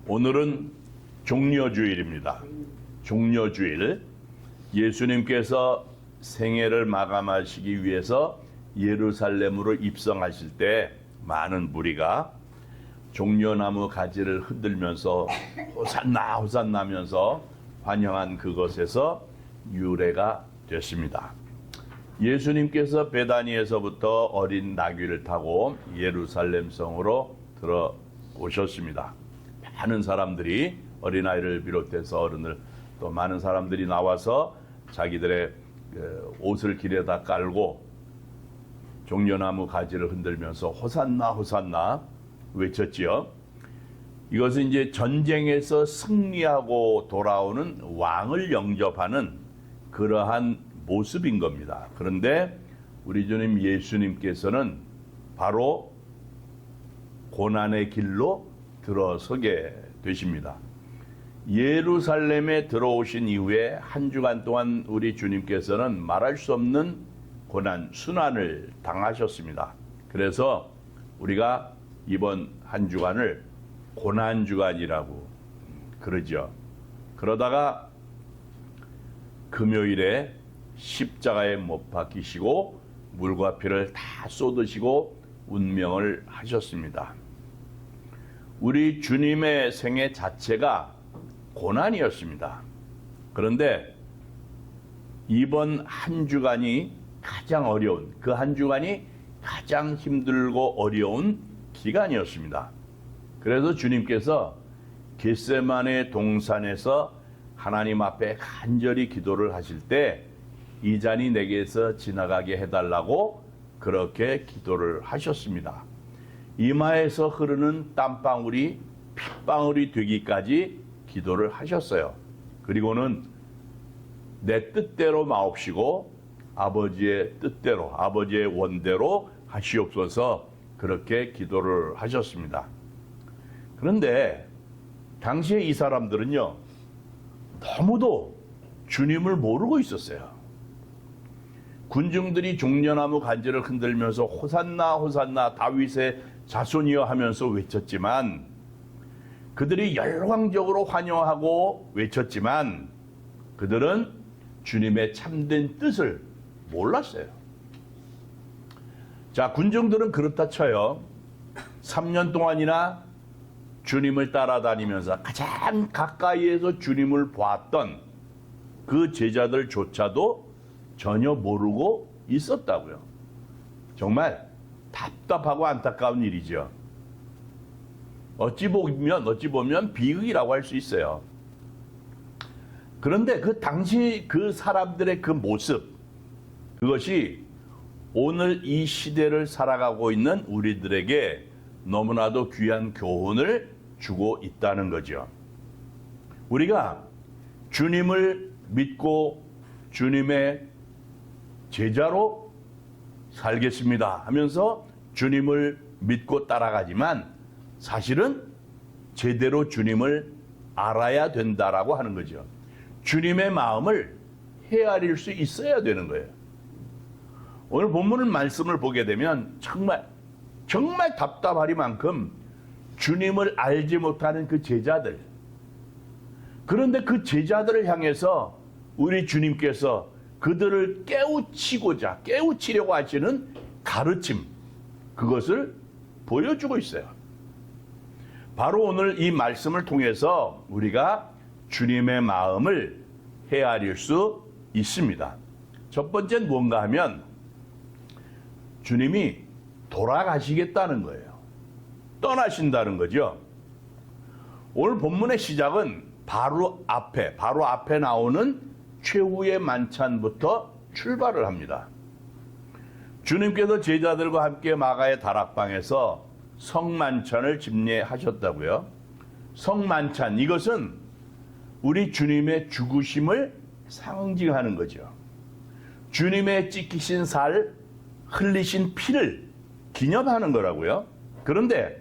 오늘은 종려주일입니다. 종려주일. 예수님께서 생애를 마감하시기 위해서 예루살렘으로 입성하실 때 많은 무리가 종려나무 가지를 흔들면서 호산나 호산나 하면서 환영한 그것에서 유래가 됐습니다. 예수님께서 베다니에서부터 어린 나귀를 타고 예루살렘 성으로 들어오셨습니다. 많은 사람들이, 어린아이를 비롯해서 어른들 또 많은 사람들이 나와서 자기들의 옷을 길에다 깔고 종려나무 가지를 흔들면서 호산나 호산나 외쳤지요. 이것은 이제 전쟁에서 승리하고 돌아오는 왕을 영접하는 그러한 모습인 겁니다. 그런데 우리 주님 예수님께서는 바로 고난의 길로 들어서게 되십니다. 예루살렘에 들어오신 이후에 한 주간 동안 우리 주님께서는 말할 수 없는 고난, 순환을 당하셨습니다. 그래서 우리가 이번 한 주간을 고난주간이라고 그러죠. 그러다가 금요일에 십자가에 못 박히시고 물과 피를 다 쏟으시고 운명을 하셨습니다. 우리 주님의 생애 자체가 고난이었습니다. 그런데 이번 한 주간이 가장 어려운, 그 한 주간이 가장 힘들고 어려운 기간이었습니다. 그래서 주님께서 겟세마네 동산에서 하나님 앞에 간절히 기도를 하실 때 이 잔이 내게서 지나가게 해달라고 그렇게 기도를 하셨습니다. 이마에서 흐르는 땀방울이 핏방울이 되기까지 기도를 하셨어요. 그리고는 내 뜻대로 마옵시고 아버지의 뜻대로, 아버지의 원대로 하시옵소서, 그렇게 기도를 하셨습니다. 그런데 당시에 이 사람들은요, 너무도 주님을 모르고 있었어요. 군중들이 종려나무 가지를 흔들면서 호산나 호산나 다윗의 자손이여 하면서 외쳤지만, 그들이 열광적으로 환영하고 외쳤지만 그들은 주님의 참된 뜻을 몰랐어요. 자, 군중들은 그렇다 쳐요. 3년 동안이나 주님을 따라다니면서 가장 가까이에서 주님을 보았던 그 제자들조차도 전혀 모르고 있었다고요. 정말 답답하고 안타까운 일이죠. 어찌 보면 비극이라고 할 수 있어요. 그런데 그 당시 그 사람들의 그 모습, 그것이 오늘 이 시대를 살아가고 있는 우리들에게 너무나도 귀한 교훈을 주고 있다는 거죠. 우리가 주님을 믿고 주님의 제자로 살겠습니다 하면서 주님을 믿고 따라가지만 사실은 제대로 주님을 알아야 된다라고 하는 거죠. 주님의 마음을 헤아릴 수 있어야 되는 거예요. 오늘 본문 말씀을 보게 되면 정말 답답하리만큼 주님을 알지 못하는 그 제자들, 그런데 그 제자들을 향해서 우리 주님께서 그들을 깨우치려고 하시는 가르침, 그것을 보여주고 있어요. 바로 오늘 이 말씀을 통해서 우리가 주님의 마음을 헤아릴 수 있습니다. 첫 번째는 뭔가 하면 주님이 돌아가시겠다는 거예요. 떠나신다는 거죠. 오늘 본문의 시작은 바로 앞에 나오는 최후의 만찬부터 출발을 합니다. 주님께서 제자들과 함께 마가의 다락방에서 성만찬을 집례하셨다고요. 성만찬, 이것은 우리 주님의 죽으심을 상징하는 거죠. 주님의 찢기신 살, 흘리신 피를 기념하는 거라고요. 그런데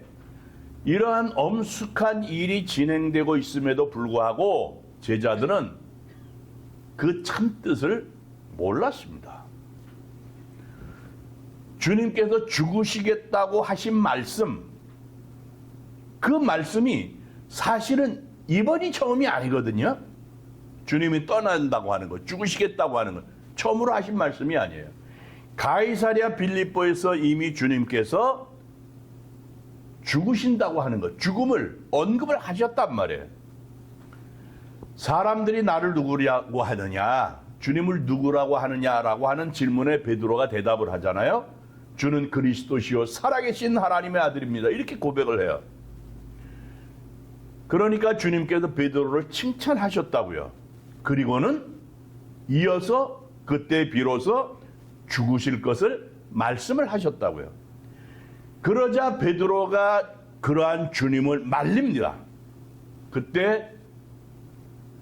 이러한 엄숙한 일이 진행되고 있음에도 불구하고 제자들은 그 참뜻을 몰랐습니다. 주님께서 죽으시겠다고 하신 말씀, 그 말씀이 사실은 이번이 처음이 아니거든요. 주님이 떠난다고 하는 거, 죽으시겠다고 하는 거 처음으로 하신 말씀이 아니에요. 가이사랴 빌립보에서 이미 주님께서 죽으신다고 하는 것, 죽음을 언급을 하셨단 말이에요. 사람들이 나를 누구라고 하느냐, 주님을 누구라고 하느냐라고 하는 질문에 베드로가 대답을 하잖아요. 주는 그리스도시요 살아계신 하나님의 아들입니다. 이렇게 고백을 해요. 그러니까 주님께서 베드로를 칭찬하셨다고요. 그리고는 이어서 그때 비로소 죽으실 것을 말씀을 하셨다고요. 그러자 베드로가 그러한 주님을 말립니다. 그때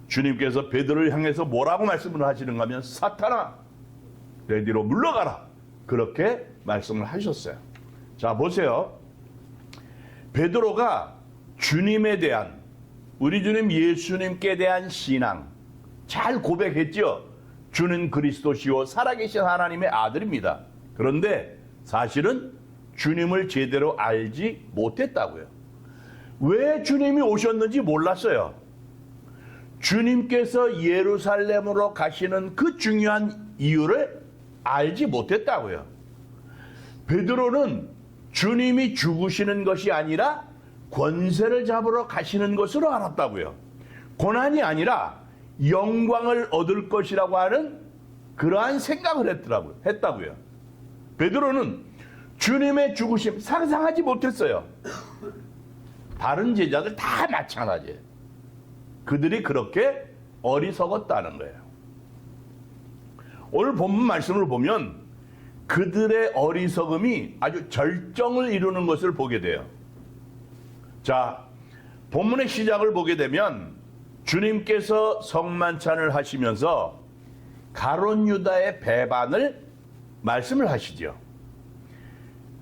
주님께서 베드로를 향해서 뭐라고 말씀을 하시는가 하면 사탄아 내 뒤로 물러가라. 그렇게 말씀을 하셨어요. 자 보세요. 베드로가 주님에 대한 우리 주님 예수님께 대한 신앙 잘 고백했죠. 주는 그리스도시요 살아계신 하나님의 아들입니다. 그런데 사실은 주님을 제대로 알지 못했다고요. 왜 주님이 오셨는지 몰랐어요. 주님께서 예루살렘으로 가시는 그 중요한 이유를 알지 못했다고요. 베드로는 주님이 죽으시는 것이 아니라 권세를 잡으러 가시는 것으로 알았다고요. 고난이 아니라 영광을 얻을 것이라고 하는 그러한 생각을 했다고요. 베드로는 주님의 죽으심 상상하지 못했어요. 다른 제자들 다 마찬가지예요. 그들이 그렇게 어리석었다는 거예요. 오늘 본문 말씀을 보면 그들의 어리석음이 아주 절정을 이루는 것을 보게 돼요. 자, 본문의 시작을 보게 되면 주님께서 성만찬을 하시면서 가룟 유다의 배반을 말씀을 하시죠.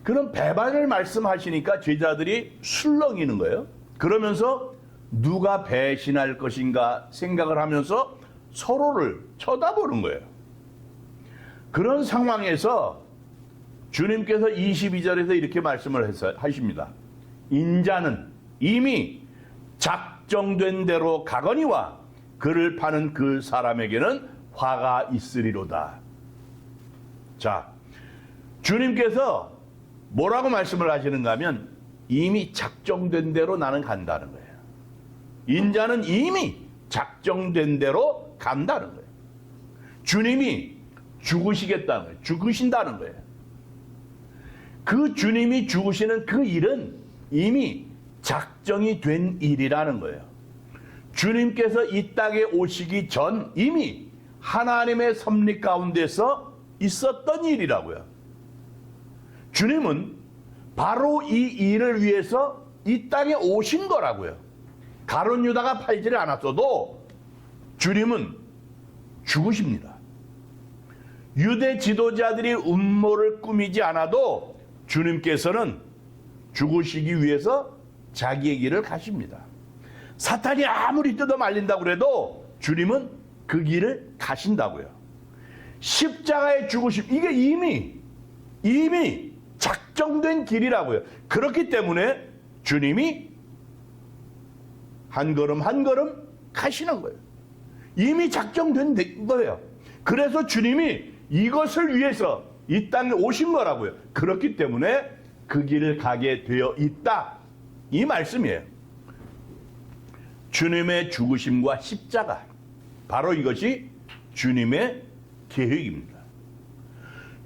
그런 배반을 말씀하시니까 제자들이 술렁이는 거예요. 그러면서 누가 배신할 것인가 생각을 하면서 서로를 쳐다보는 거예요. 그런 상황에서 주님께서 22절에서 이렇게 말씀을 하십니다. 인자는 이미 작정된 대로 가거니와 그를 파는 그 사람에게는 화가 있으리로다. 자, 주님께서 뭐라고 말씀을 하시는가 하면 이미 작정된 대로 나는 간다는 거예요. 인자는 이미 작정된 대로 간다는 거예요. 주님이 죽으시겠다는 거예요. 죽으신다는 거예요. 그 주님이 죽으시는 그 일은 이미 작정이 된 일이라는 거예요. 주님께서 이 땅에 오시기 전 이미 하나님의 섭리 가운데서 있었던 일이라고요. 주님은 바로 이 일을 위해서 이 땅에 오신 거라고요. 가룟 유다가 팔지를 않았어도 주님은 죽으십니다. 유대 지도자들이 음모를 꾸미지 않아도 주님께서는 죽으시기 위해서 자기의 길을 가십니다. 사탄이 아무리 뜯어 말린다고 해도 주님은 그 길을 가신다고요. 십자가의 죽으심, 이게 이미 작정된 길이라고요. 그렇기 때문에 주님이 한 걸음 한 걸음 가시는 거예요. 이미 작정된 거예요. 그래서 주님이 이것을 위해서 이 땅에 오신 거라고요. 그렇기 때문에 그 길을 가게 되어 있다. 이 말씀이에요. 주님의 죽으심과 십자가, 바로 이것이 주님의 계획입니다.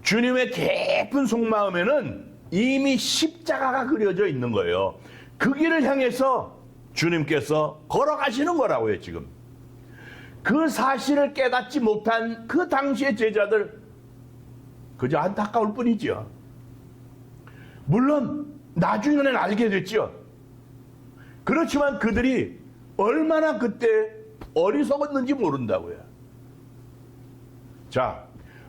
주님의 깊은 속마음에는 이미 십자가가 그려져 있는 거예요. 그 길을 향해서 주님께서 걸어가시는 거라고요, 지금. 그 사실을 깨닫지 못한 그 당시의 제자들, 그저 안타까울 뿐이죠. 물론 나중에는 알게 됐죠. 그렇지만 그들이 얼마나 그때 어리석었는지 모른다고요. 자,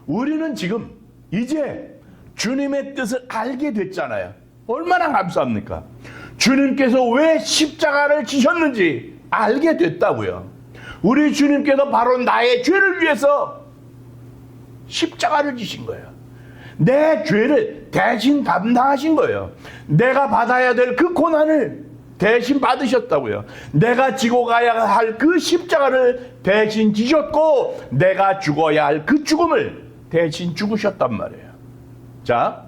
우리는 지금 이제 주님의 뜻을 알게 됐잖아요. 얼마나 감사합니까? 주님께서 왜 십자가를 지셨는지 알게 됐다고요. 우리 주님께서 바로 나의 죄를 위해서 십자가를 지신 거예요. 내 죄를 대신 담당하신 거예요. 내가 받아야 될 그 고난을 대신 받으셨다고요. 내가 지고 가야 할 그 십자가를 대신 지셨고 내가 죽어야 할 그 죽음을 대신 죽으셨단 말이에요. 자,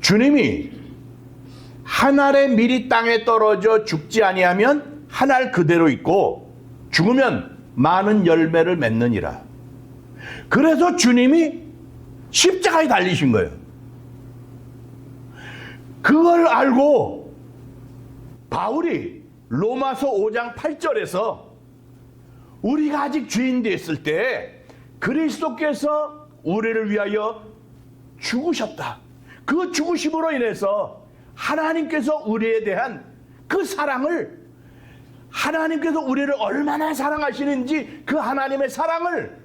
주님이 한 알에 미리 땅에 떨어져 죽지 아니하면 한 알 그대로 있고 죽으면 많은 열매를 맺느니라. 그래서 주님이 십자가에 달리신 거예요. 그걸 알고 바울이 로마서 5장 8절에서 우리가 아직 죄인 됐을 때 그리스도께서 우리를 위하여 죽으셨다. 그 죽으심으로 인해서 하나님께서 우리에 대한 그 사랑을, 하나님께서 우리를 얼마나 사랑하시는지 그 하나님의 사랑을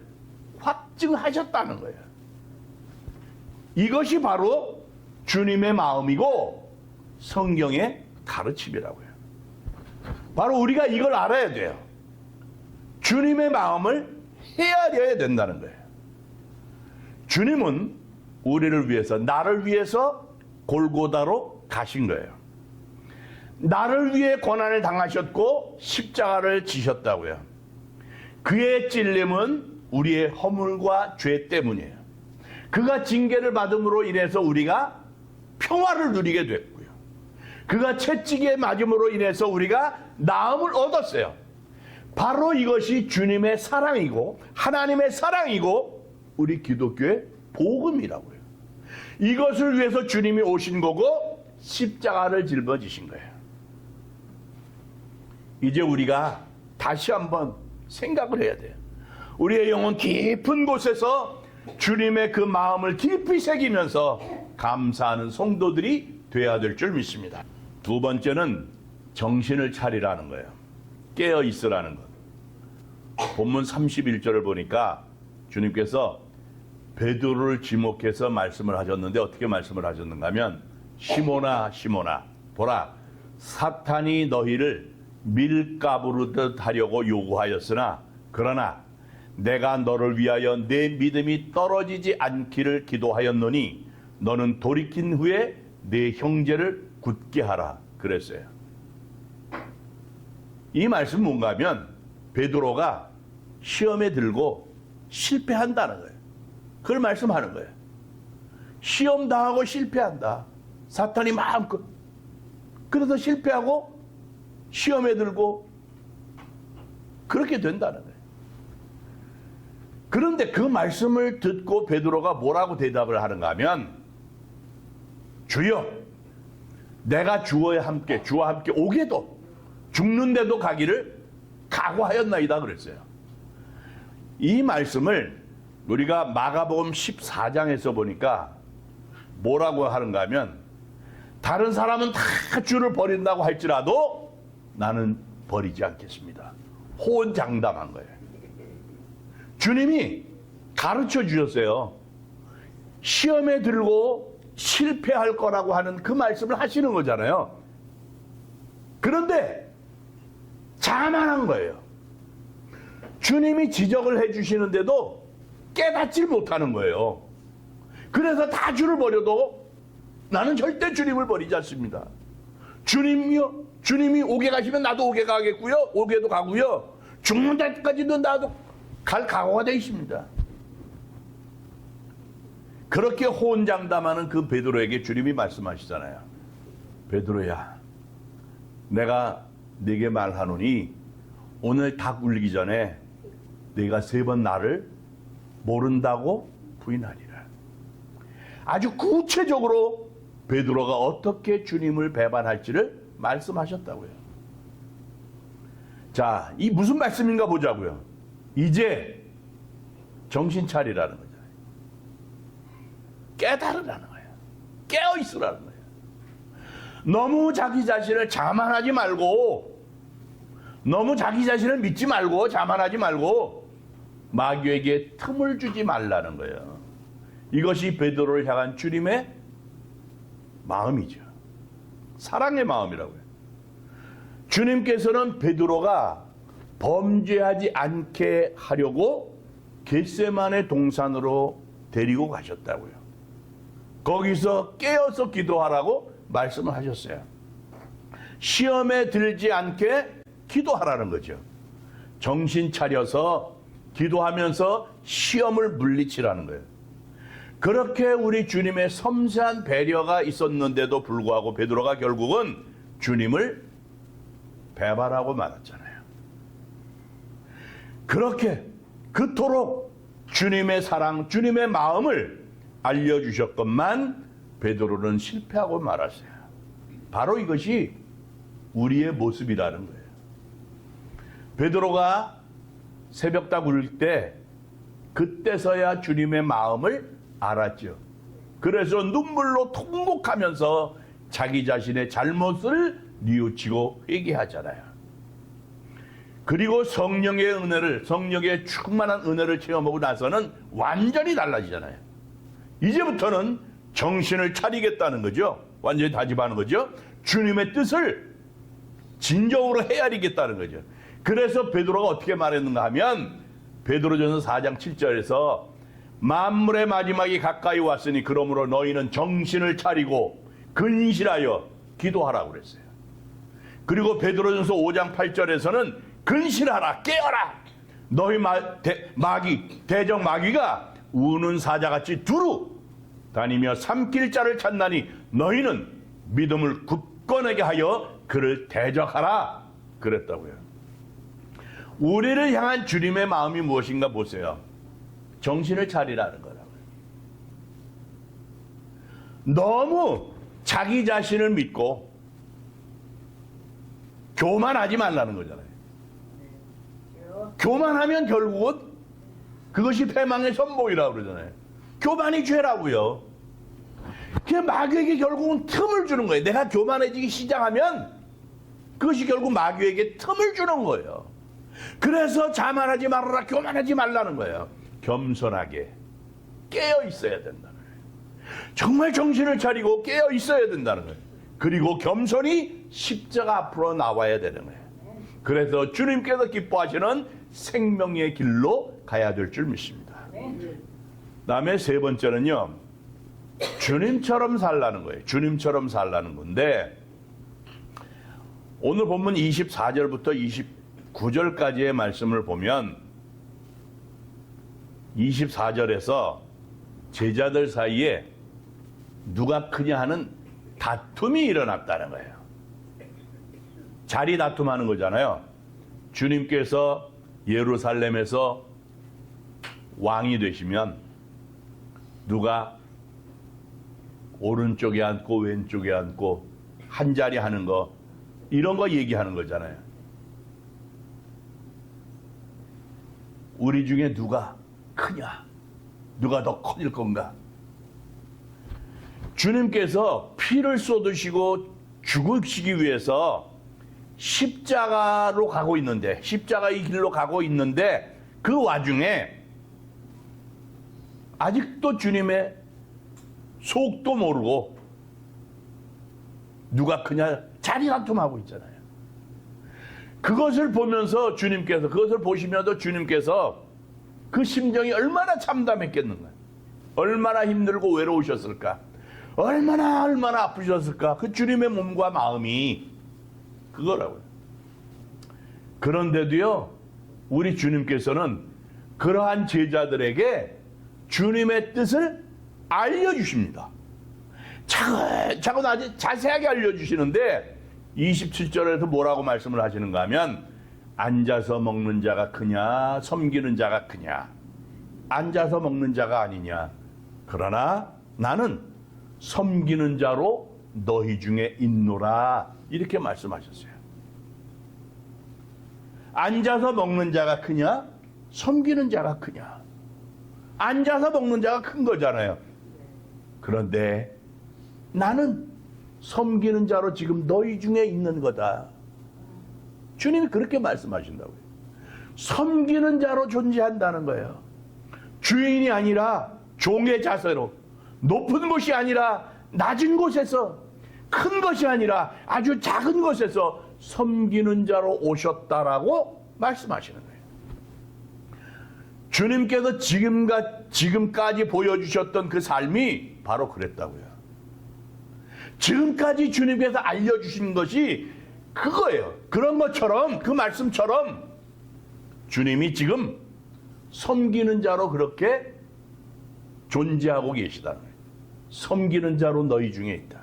확증하셨다는 거예요. 이것이 바로 주님의 마음이고 성경의 가르침이라고요. 바로 우리가 이걸 알아야 돼요. 주님의 마음을 헤아려야 된다는 거예요. 주님은 우리를 위해서, 나를 위해서 골고다로 가신 거예요. 나를 위해 고난을 당하셨고 십자가를 지셨다고요. 그의 찔림은 우리의 허물과 죄 때문이에요. 그가 징계를 받음으로 인해서 우리가 평화를 누리게 됐고요. 그가 채찍에 맞음으로 인해서 우리가 나음을 얻었어요. 바로 이것이 주님의 사랑이고 하나님의 사랑이고 우리 기독교의 복음이라고요. 이것을 위해서 주님이 오신 거고 십자가를 짊어지신 거예요. 이제 우리가 다시 한번 생각을 해야 돼요. 우리의 영혼 깊은 곳에서 주님의 그 마음을 깊이 새기면서 감사하는 성도들이 돼야 될 줄 믿습니다. 두 번째는 정신을 차리라는 거예요. 깨어 있으라는 것. 본문 31절을 보니까 주님께서 베드로를 지목해서 말씀을 하셨는데 어떻게 말씀을 하셨는가 하면 시몬아 시몬아 보라 사탄이 너희를 밀가부르듯 하려고 요구하였으나 그러나 내가 너를 위하여 내 믿음이 떨어지지 않기를 기도하였노니 너는 돌이킨 후에 내 형제를 굳게 하라 그랬어요. 이 말씀 뭔가 하면 베드로가 시험에 들고 실패한다는 거예요. 그걸 말씀하는 거예요. 시험 당하고 실패한다. 사탄이 마음껏. 그래서 실패하고 시험에 들고 그렇게 된다는 거예요. 그런데 그 말씀을 듣고 베드로가 뭐라고 대답을 하는가 하면 주여 내가 주와 함께 오게도 죽는데도 가기를 각오하였나이다 그랬어요. 이 말씀을 우리가 마가복음 14장에서 보니까 뭐라고 하는가 하면 다른 사람은 다 주를 버린다고 할지라도 나는 버리지 않겠습니다. 호언장담한 거예요. 주님이 가르쳐 주셨어요. 시험에 들고 실패할 거라고 하는 그 말씀을 하시는 거잖아요. 그런데 자만한 거예요. 주님이 지적을 해주시는데도 깨닫지 못하는 거예요. 그래서 다 주를 버려도 나는 절대 주님을 버리지 않습니다. 주님이 오게 가시면 나도 오게 가겠고요. 오게도 가고요. 죽는 데까지도 나도 갈 각오가 되어 있습니다. 그렇게 호언장담하는 그 베드로에게 주님이 말씀하시잖아요. 베드로야, 내가 네게 말하노니 오늘 닭 울리기 전에 네가 3번 나를 모른다고 부인하리라. 아주 구체적으로 베드로가 어떻게 주님을 배반할지를 말씀하셨다고요. 자, 이 무슨 말씀인가 보자고요. 이제 정신 차리라는 거잖아요. 깨달으라는 거예요. 깨어 있으라는 거예요. 너무 자기 자신을 자만하지 말고, 너무 자기 자신을 믿지 말고, 자만하지 말고 마귀에게 틈을 주지 말라는 거예요. 이것이 베드로를 향한 주님의 마음이죠. 사랑의 마음이라고요. 주님께서는 베드로가 범죄하지 않게 하려고 겟세마네 동산으로 데리고 가셨다고요. 거기서 깨어서 기도하라고 말씀을 하셨어요. 시험에 들지 않게 기도하라는 거죠. 정신 차려서 기도하면서 시험을 물리치라는 거예요. 그렇게 우리 주님의 섬세한 배려가 있었는데도 불구하고 베드로가 결국은 주님을 배반하고 말았잖아요. 그렇게 그토록 주님의 사랑, 주님의 마음을 알려주셨건만 베드로는 실패하고 말았어요. 바로 이것이 우리의 모습이라는 거예요. 베드로가 새벽다 부를 때 그때서야 주님의 마음을 알았죠. 그래서 눈물로 통곡하면서 자기 자신의 잘못을 뉘우치고 회개하잖아요. 그리고 성령의 은혜를, 성령의 충만한 은혜를 체험하고 나서는 완전히 달라지잖아요. 이제부터는 정신을 차리겠다는 거죠. 완전히 다짐하는 거죠. 주님의 뜻을 진정으로 헤아리겠다는 거죠. 그래서 베드로가 어떻게 말했는가 하면 베드로전서 4장 7절에서 만물의 마지막이 가까이 왔으니 그러므로 너희는 정신을 차리고 근실하여 기도하라고 그랬어요. 그리고 베드로전서 5장 8절에서는 근실하라, 깨어라. 너희 대적 마귀가 우는 사자같이 두루 다니며 삼킬 자를 찾나니 너희는 믿음을 굳건하게 하여 그를 대적하라 그랬다고요. 우리를 향한 주님의 마음이 무엇인가 보세요. 정신을 차리라는 거라고요. 너무 자기 자신을 믿고 교만하지 말라는 거잖아요. 교만하면 결국은 그것이 패망의 선봉이라고 그러잖아요. 교만이 죄라고요. 그 마귀에게 결국은 틈을 주는 거예요. 내가 교만해지기 시작하면 그것이 결국 마귀에게 틈을 주는 거예요. 그래서 자만하지 말아라, 교만하지 말라는 거예요. 겸손하게 깨어 있어야 된다는 거예요. 정말 정신을 차리고 깨어 있어야 된다는 거예요. 그리고 겸손히 십자가 앞으로 나와야 되는 거예요. 그래서 주님께서 기뻐하시는 생명의 길로 가야 될 줄 믿습니다. 다음에 세 번째는요, 주님처럼 살라는 거예요. 주님처럼 살라는 건데, 오늘 본문 24절부터 29절까지의 말씀을 보면 24절에서 제자들 사이에 누가 크냐 하는 다툼이 일어났다는 거예요. 자리 다툼하는 거잖아요. 주님께서 예루살렘에서 왕이 되시면 누가 오른쪽에 앉고 왼쪽에 앉고 한 자리 하는 거, 이런 거 얘기하는 거잖아요. 우리 중에 누가 크냐? 누가 더 커질 건가? 주님께서 피를 쏟으시고 죽으시기 위해서 십자가로 가고 있는데, 십자가의 길로 가고 있는데, 그 와중에 아직도 주님의 속도 모르고 누가 크냐 자리 다툼하고 있잖아요. 그것을 보면서 주님께서, 그것을 보시면서 주님께서 그 심정이 얼마나 참담했겠는가, 얼마나 힘들고 외로우셨을까, 얼마나 아프셨을까, 그 주님의 몸과 마음이 그거라고요. 그런데도요, 우리 주님께서는 그러한 제자들에게 주님의 뜻을 알려주십니다. 차근차근 아주 자세하게 알려주시는데 27절에서 뭐라고 말씀을 하시는가 하면, 앉아서 먹는 자가 크냐 섬기는 자가 크냐, 앉아서 먹는 자가 아니냐, 그러나 나는 섬기는 자로 너희 중에 있노라, 이렇게 말씀하셨어요. 앉아서 먹는 자가 크냐 섬기는 자가 크냐. 앉아서 먹는 자가 큰 거잖아요. 그런데 나는 섬기는 자로 지금 너희 중에 있는 거다. 주님이 그렇게 말씀하신다고요. 섬기는 자로 존재한다는 거예요. 주인이 아니라 종의 자세로, 높은 곳이 아니라 낮은 곳에서, 큰 것이 아니라 아주 작은 곳에서 섬기는 자로 오셨다라고 말씀하시는 거예요. 주님께서 지금까지 보여주셨던 그 삶이 바로 그랬다고요. 지금까지 주님께서 알려주신 것이 그거예요. 그런 것처럼, 그 말씀처럼 주님이 지금 섬기는 자로 그렇게 존재하고 계시다는 거예요. 섬기는 자로 너희 중에 있다.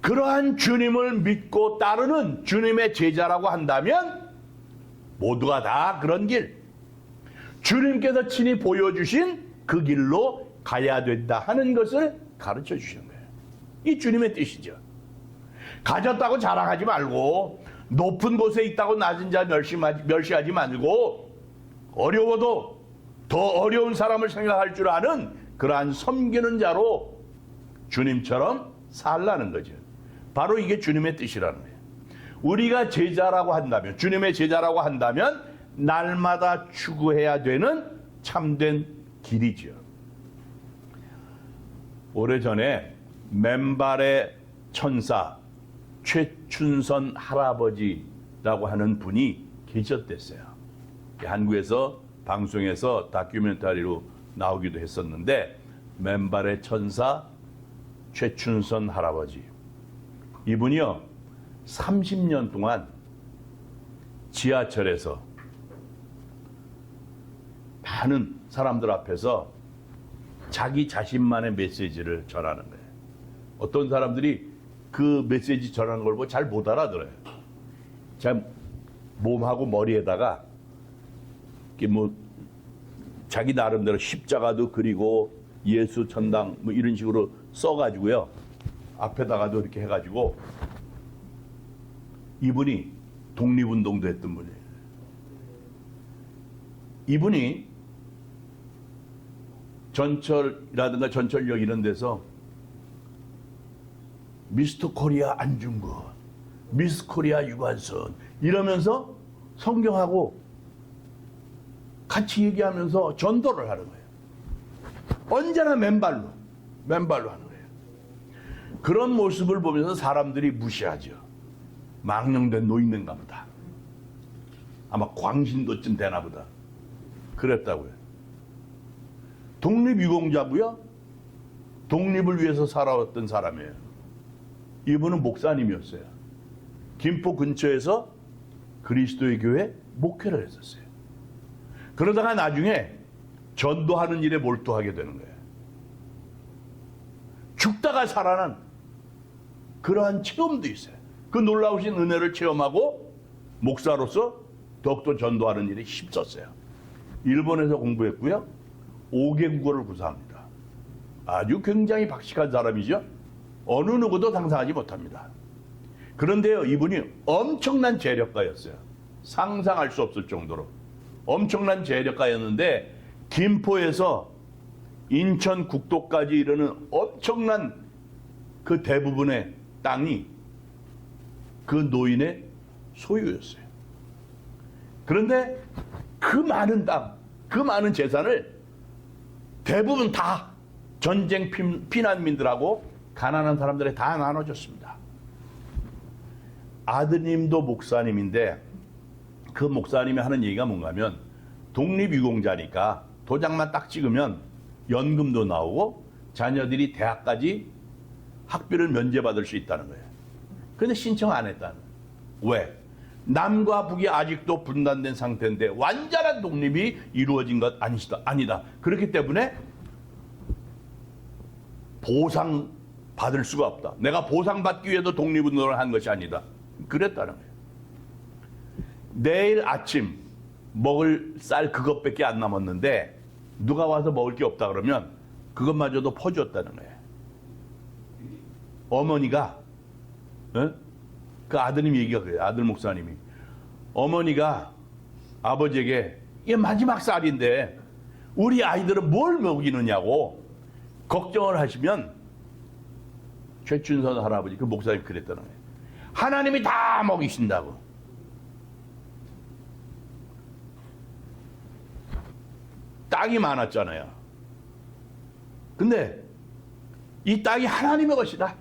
그러한 주님을 믿고 따르는 주님의 제자라고 한다면 모두가 다 그런 길, 주님께서 친히 보여주신 그 길로 가야 된다 하는 것을 가르쳐 주시는 거예요. 이 주님의 뜻이죠. 가졌다고 자랑하지 말고, 높은 곳에 있다고 낮은 자 멸시하지 말고, 어려워도 더 어려운 사람을 생각할 줄 아는 그러한 섬기는 자로 주님처럼 살라는 거죠. 바로 이게 주님의 뜻이라는 거예요. 우리가 제자라고 한다면, 주님의 제자라고 한다면 날마다 추구해야 되는 참된 길이죠. 오래전에 맨발의 천사 최춘선 할아버지라고 하는 분이 계셨댔어요. 한국에서 방송에서 다큐멘터리로 나오기도 했었는데, 맨발의 천사 최춘선 할아버지, 이분이요 30년 동안 지하철에서 많은 사람들 앞에서 자기 자신만의 메시지를 전하는 거예요. 어떤 사람들이 그 메시지 전하는 걸 보고 잘 못 알아들어요. 참 몸하고 머리에다가 이렇게 뭐 자기 나름대로 십자가도 그리고 예수 천당 뭐 이런 식으로 써가지고요, 앞에다가도 이렇게 해가지고, 이분이 독립운동도 했던 분이에요. 이분이 전철이라든가 전철역 이런 데서 미스터 코리아 안중근, 미스 코리아 유관선 이러면서 성경하고 같이 얘기하면서 전도를 하는 거예요. 언제나 맨발로 하는 거예요. 그런 모습을 보면서 사람들이 무시하죠. 망령된 노인인가 보다. 아마 광신도쯤 되나 보다. 그랬다고요. 독립유공자고요. 독립을 위해서 살아왔던 사람이에요. 이분은 목사님이었어요. 김포 근처에서 그리스도의 교회 목회를 했었어요. 그러다가 나중에 전도하는 일에 몰두하게 되는 거예요. 죽다가 살아난 그러한 체험도 있어요. 그 놀라우신 은혜를 체험하고 목사로서 더욱더 전도하는 일에 힘썼어요. 일본에서 공부했고요. 5개국어를 구사합니다. 아주 굉장히 박식한 사람이죠. 어느 누구도 상상하지 못합니다. 그런데요, 이분이 엄청난 재력가였어요. 상상할 수 없을 정도로 엄청난 재력가였는데, 김포에서 인천 국도까지 이르는 엄청난 그 대부분의 땅이 그 노인의 소유였어요. 그런데 그 많은 땅, 그 많은 재산을 대부분 다 전쟁 피난민들하고 가난한 사람들에 다 나눠줬습니다. 아드님도 목사님인데, 그 목사님이 하는 얘기가 뭔가 하면, 독립유공자니까 도장만 딱 찍으면 연금도 나오고 자녀들이 대학까지 학비를 면제받을 수 있다는 거예요. 그런데 신청 안 했다는 거예요. 왜? 남과 북이 아직도 분단된 상태인데 완전한 독립이 이루어진 것 아니다. 그렇기 때문에 보상 받을 수가 없다. 내가 보상받기 위해서 독립운동을 한 것이 아니다. 그랬다는 거예요. 내일 아침 먹을 쌀 그것밖에 안 남았는데 누가 와서 먹을 게 없다 그러면 그것마저도 퍼주었다는 거예요. 어머니가, 그 아드님 얘기가 그래요. 아들 목사님이. 어머니가 아버지에게 이게 마지막 쌀인데 우리 아이들은 뭘 먹이느냐고 걱정을 하시면, 최춘선 할아버지, 그 목사님 그랬다는 거예요. 하나님이 다 먹이신다고. 땅이 많았잖아요. 근데 이 땅이 하나님의 것이다.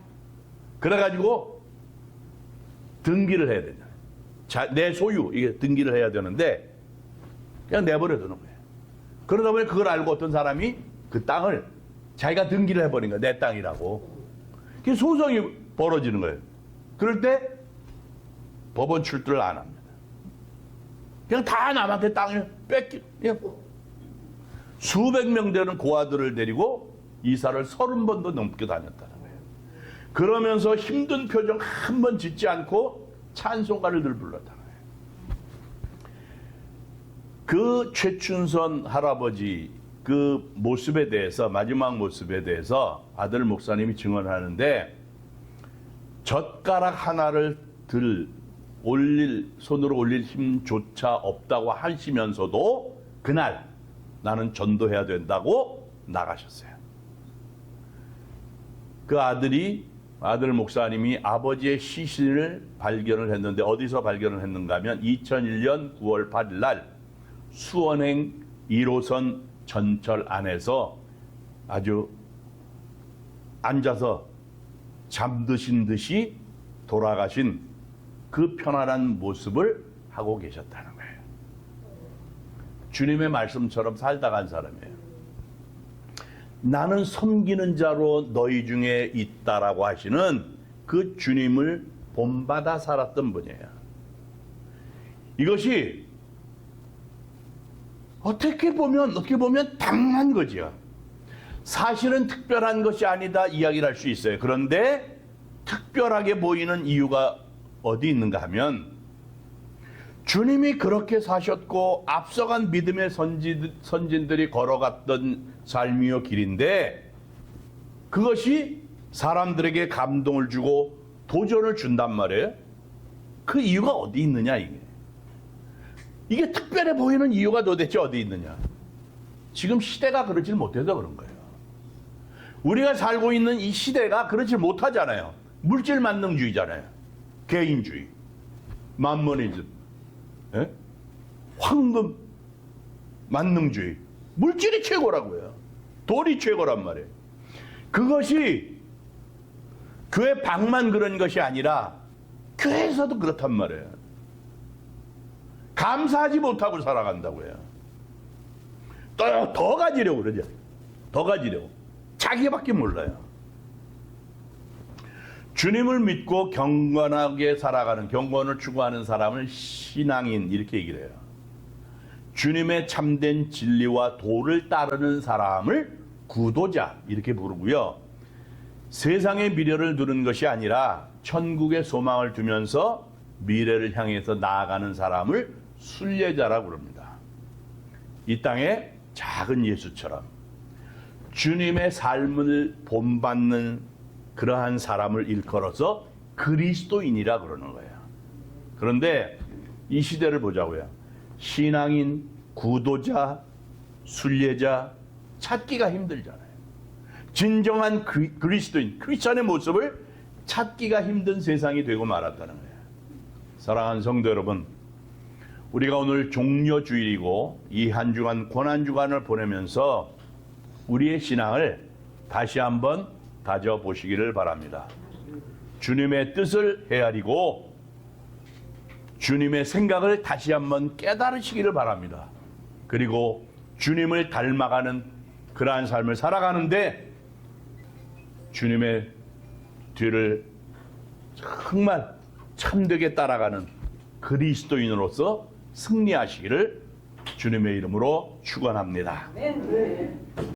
그래가지고 등기를 해야 된다. 내 소유, 이게 등기를 해야 되는데 그냥 내버려 두는 거예요. 그러다 보니 그걸 알고 어떤 사람이 그 땅을 자기가 등기를 해버린 거야. 내 땅이라고. 그게 소송이 벌어지는 거예요. 그럴 때 법원 출두를 안 합니다. 그냥 다 남한테 땅을 수백 명 되는 고아들을 데리고 이사를 30번도 넘게 다녔다는 거예요. 그러면서 힘든 표정 한 번 짓지 않고 찬송가를 늘 불렀다는 거예요. 그 최춘선 할아버지 그 모습에 대해서, 마지막 모습에 대해서 아들 목사님이 증언하는데, 젓가락 하나를 손으로 올릴 힘조차 없다고 하시면서도 그날 나는 전도해야 된다고 나가셨어요. 그 아들 목사님이 아버지의 시신을 발견을 했는데, 어디서 발견을 했는가 하면 2001년 9월 8일 날 수원행 1호선 전철 안에서 아주 앉아서 잠드신 듯이 돌아가신 그 편안한 모습을 하고 계셨다는 거예요. 주님의 말씀처럼 살다 간 사람이에요. 나는 섬기는 자로 너희 중에 있다라고 하시는 그 주님을 본받아 살았던 분이에요. 이것이 어떻게 보면 당연한 거지요. 사실은 특별한 것이 아니다 이야기를 할 수 있어요. 그런데 특별하게 보이는 이유가 어디 있는가 하면, 주님이 그렇게 사셨고 앞서간 믿음의 선진들이 걸어갔던 삶이요 길인데, 그것이 사람들에게 감동을 주고 도전을 준단 말이에요. 그 이유가 어디 있느냐 이게 특별해 보이는 이유가 도대체 어디 있느냐. 지금 시대가 그러질 못해서 그런 거예요. 우리가 살고 있는 이 시대가 그러질 못하잖아요. 물질 만능주의잖아요. 개인주의, 만모니즘, 황금 만능주의. 물질이 최고라고요. 돈이 최고란 말이에요. 그것이 교회 밖만 그런 것이 아니라 교회에서도 그렇단 말이에요. 감사하지 못하고 살아간다고요. 또 더 가지려고 그러죠. 더 가지려고. 자기밖에 몰라요. 주님을 믿고 경건하게 살아가는, 경건을 추구하는 사람을 신앙인 이렇게 얘기를 해요. 주님의 참된 진리와 도를 따르는 사람을 구도자 이렇게 부르고요. 세상의 미래를 두는 것이 아니라 천국의 소망을 두면서 미래를 향해서 나아가는 사람을 순례자라고 부릅니다. 이 땅에 작은 예수처럼 주님의 삶을 본받는 그러한 사람을 일컬어서 그리스도인이라 그러는 거예요. 그런데 이 시대를 보자고요. 신앙인, 구도자, 순례자 찾기가 힘들잖아요. 진정한 그리스도인, 크리스천의 모습을 찾기가 힘든 세상이 되고 말았다는 거예요. 사랑하는 성도 여러분, 우리가 오늘 종려주일이고 이 한 주간 고난주간을 보내면서 우리의 신앙을 다시 한번 다져보시기를 바랍니다. 주님의 뜻을 헤아리고 주님의 생각을 다시 한번 깨달으시기를 바랍니다. 그리고 주님을 닮아가는 그러한 삶을 살아가는데 주님의 뒤를 정말 참되게 따라가는 그리스도인으로서 승리하시기를 주님의 이름으로 축원합니다.